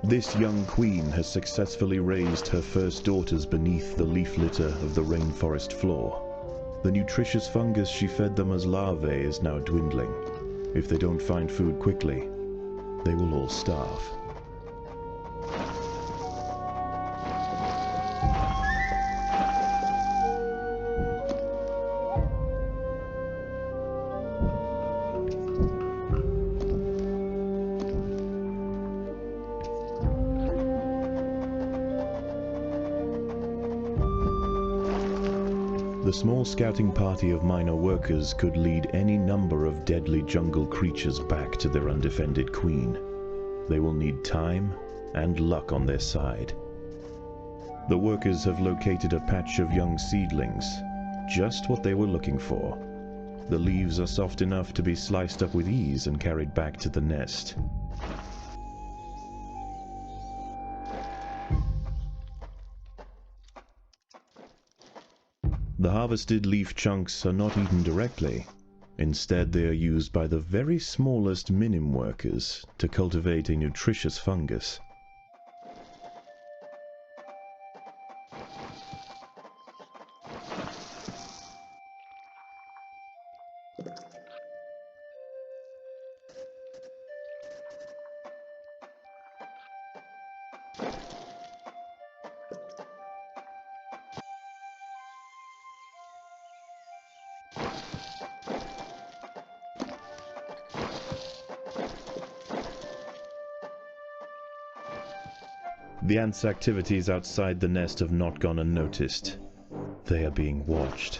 This young queen has successfully raised her first daughters beneath the leaf litter of the rainforest floor. The nutritious fungus she fed them as larvae is now dwindling. If they don't find food quickly, they will all starve. The small scouting party of minor workers could lead any number of deadly jungle creatures back to their undefended queen. They will need time and luck on their side. The workers have located a patch of young seedlings, just what they were looking for. The leaves are soft enough to be sliced up with ease and carried back to the nest. The harvested leaf chunks are not eaten directly. Instead, they are used by the very smallest minim workers to cultivate a nutritious fungus. The ants' activities outside the nest have not gone unnoticed. They are being watched.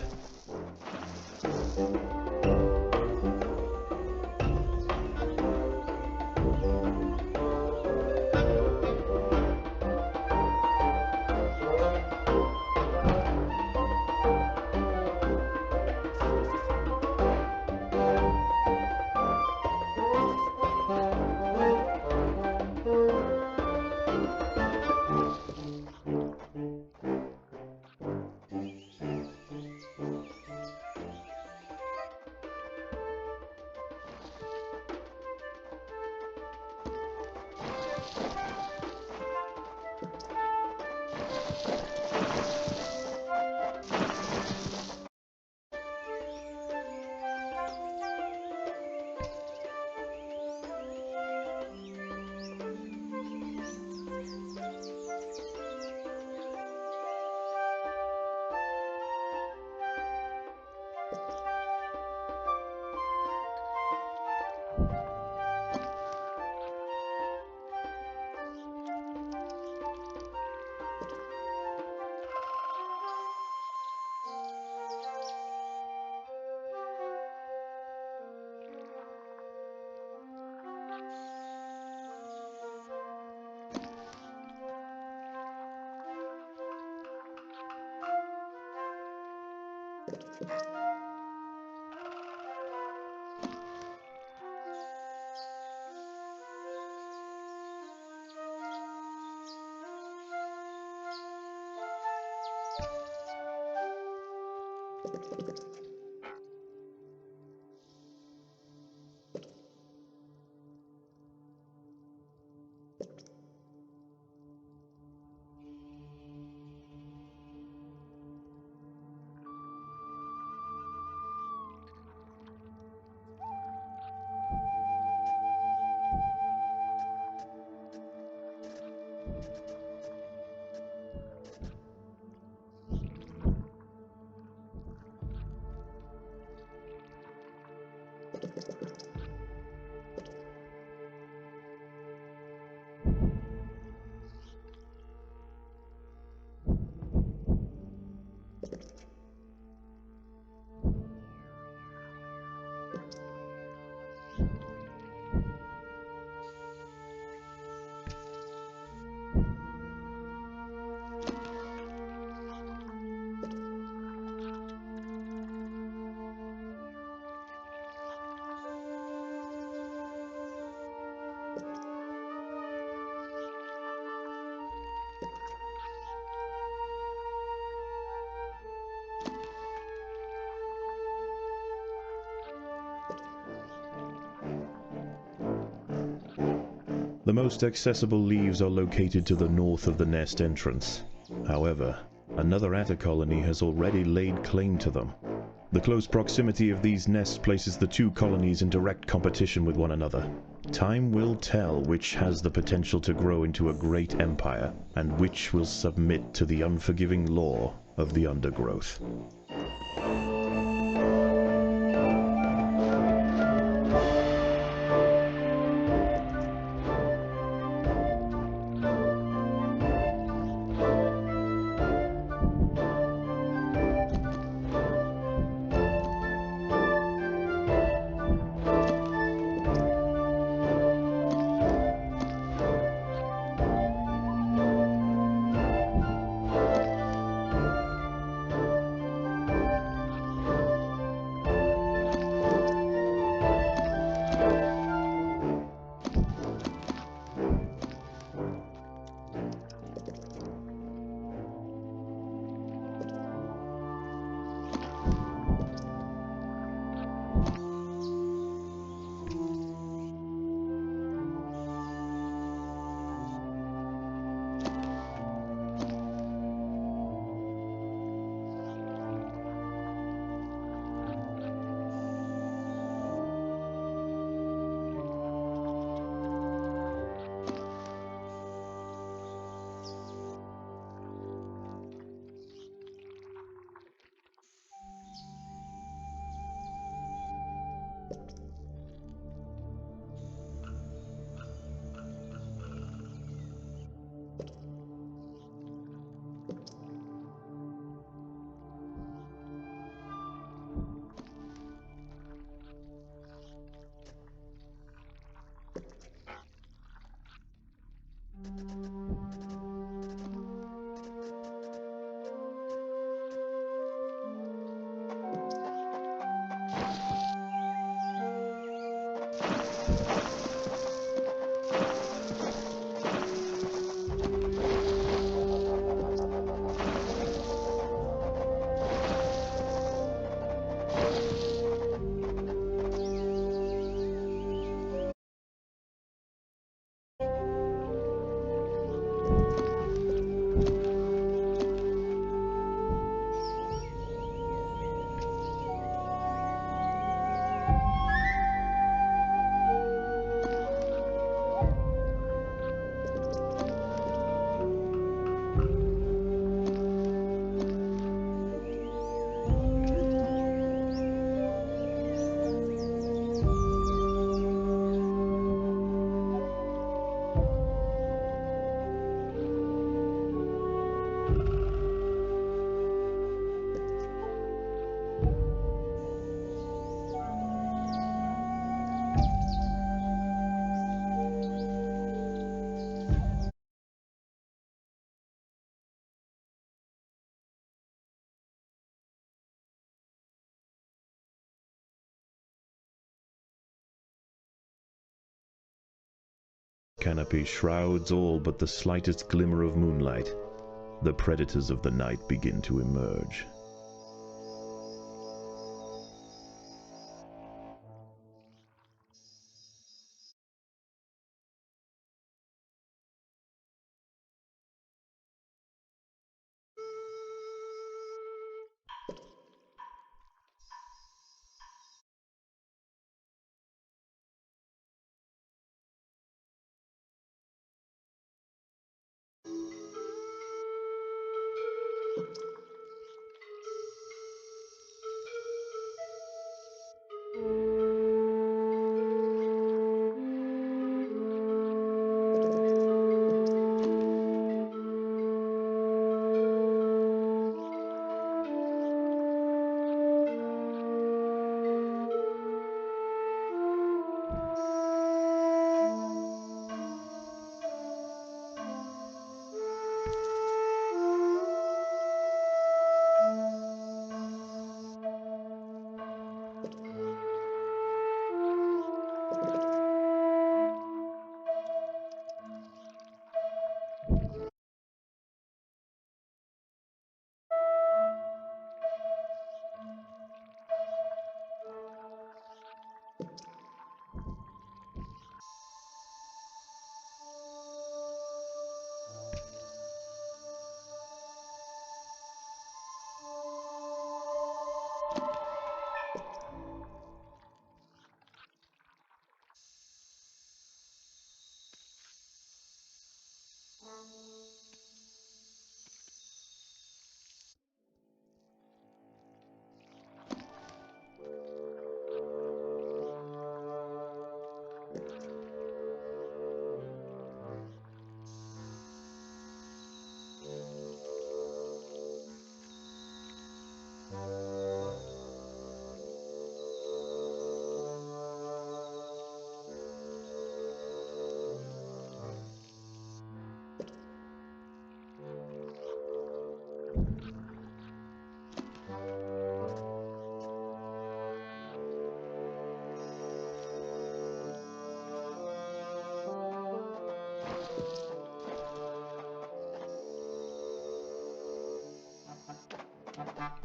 The most accessible leaves are located to the north of the nest entrance. However, another atta colony has already laid claim to them. The close proximity of these nests places the two colonies in direct competition with one another. Time will tell which has the potential to grow into a great empire, and which will submit to the unforgiving law of the undergrowth. Canopy shrouds all but the slightest glimmer of moonlight. The predators of the night begin to emerge.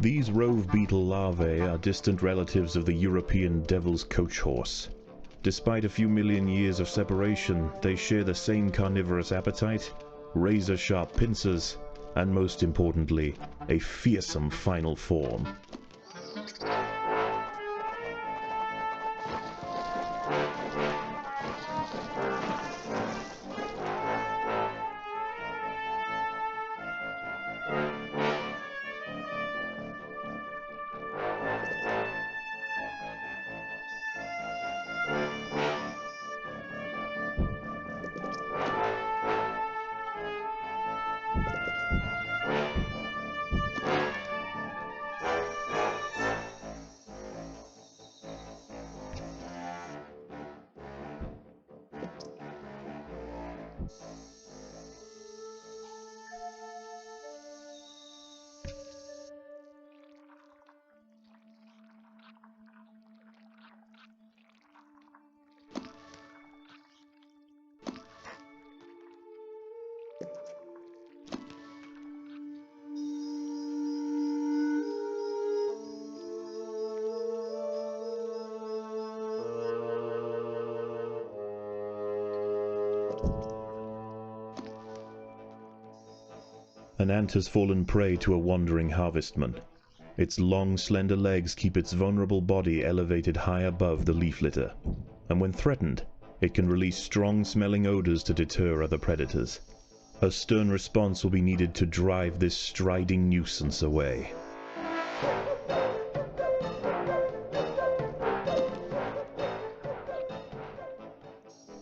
These rove beetle larvae are distant relatives of the European devil's coach horse. Despite a few million years of separation, they share the same carnivorous appetite, razor-sharp pincers, and most importantly, a fearsome final form. An ant has fallen prey to a wandering harvestman. Its long, slender legs keep its vulnerable body elevated high above the leaf litter, and when threatened, it can release strong-smelling odors to deter other predators. A stern response will be needed to drive this striding nuisance away.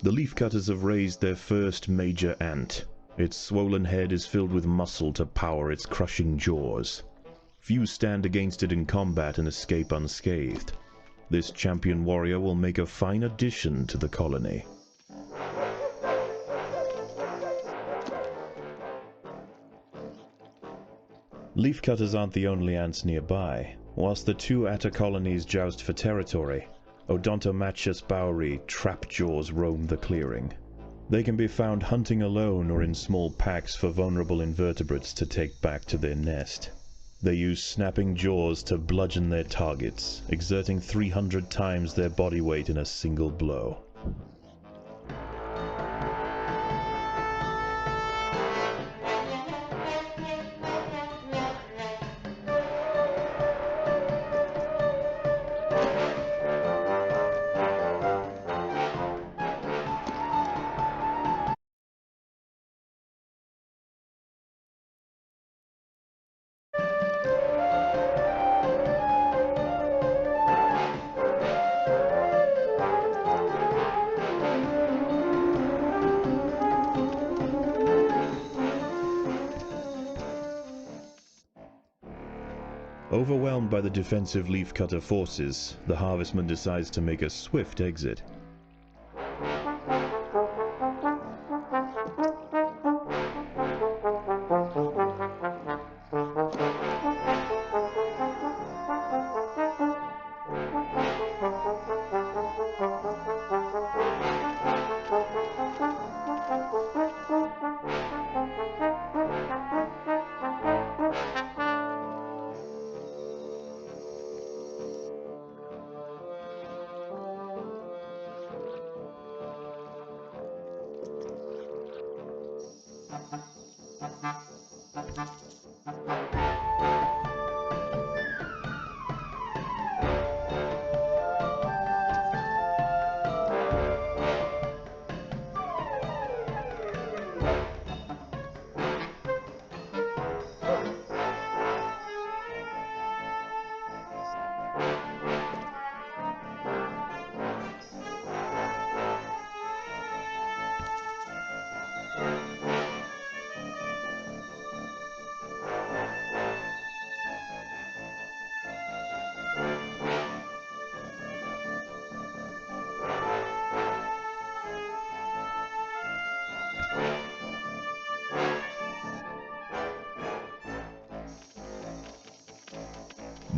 The leafcutters have raised their first major ant. Its swollen head is filled with muscle to power its crushing jaws. Few stand against it in combat and escape unscathed. This champion warrior will make a fine addition to the colony. Leafcutters aren't the only ants nearby. Whilst the two atta colonies joust for territory, Odontomachus bowery trapjaws roam the clearing. They can be found hunting alone or in small packs for vulnerable invertebrates to take back to their nest. They use snapping jaws to bludgeon their targets, exerting 300 times their body weight in a single blow. Overwhelmed by the defensive leafcutter forces, the harvestman decides to make a swift exit.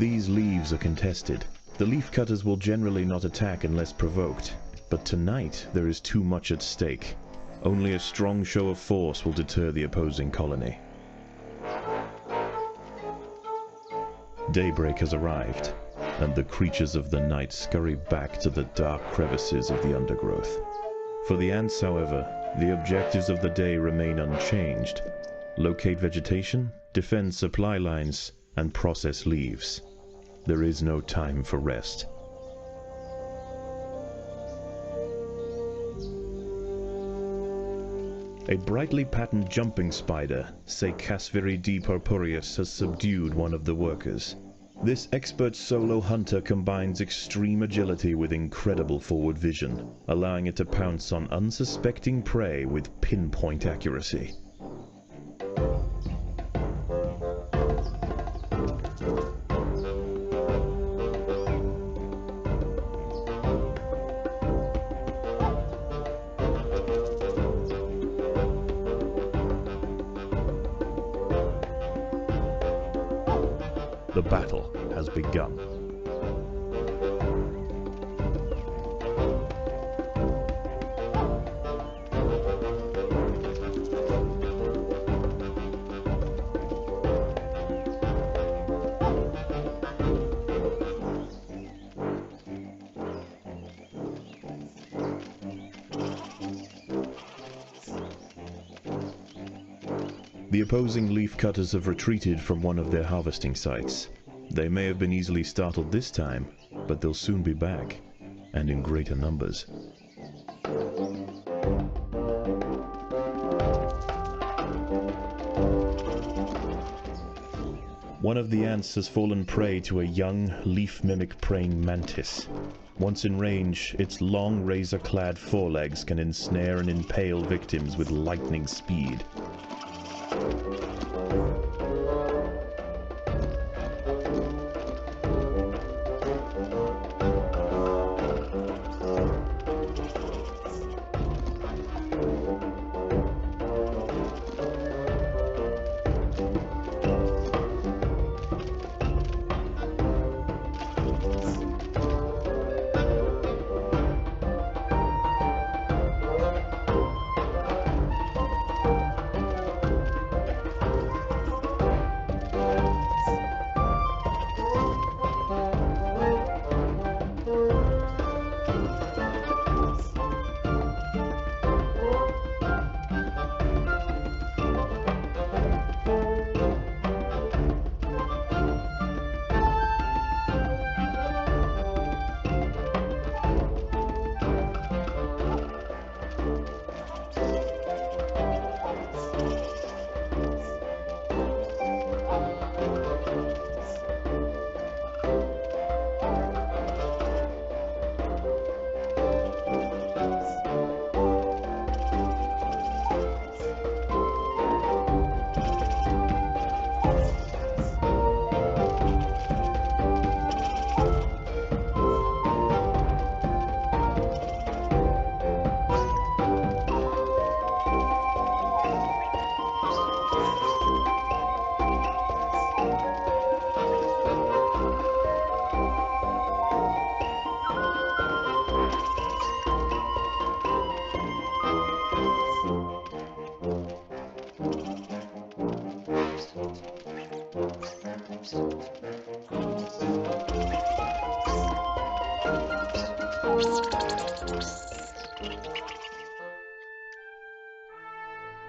These leaves are contested. The leafcutters will generally not attack unless provoked, but tonight there is too much at stake. Only a strong show of force will deter the opposing colony. Daybreak has arrived, and the creatures of the night scurry back to the dark crevices of the undergrowth. For the ants, however, the objectives of the day remain unchanged. Locate vegetation, defend supply lines, and process leaves. There is no time for rest. A brightly patterned jumping spider, Casviridae purpureus, has subdued one of the workers. This expert solo hunter combines extreme agility with incredible forward vision, allowing it to pounce on unsuspecting prey with pinpoint accuracy. The battle has begun. The opposing leaf cutters have retreated from one of their harvesting sites. They may have been easily startled this time, but they'll soon be back, and in greater numbers. One of the ants has fallen prey to a young, leaf-mimic praying mantis. Once in range, its long, razor-clad forelegs can ensnare and impale victims with lightning speed.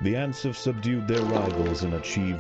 The ants have subdued their rivals and achieved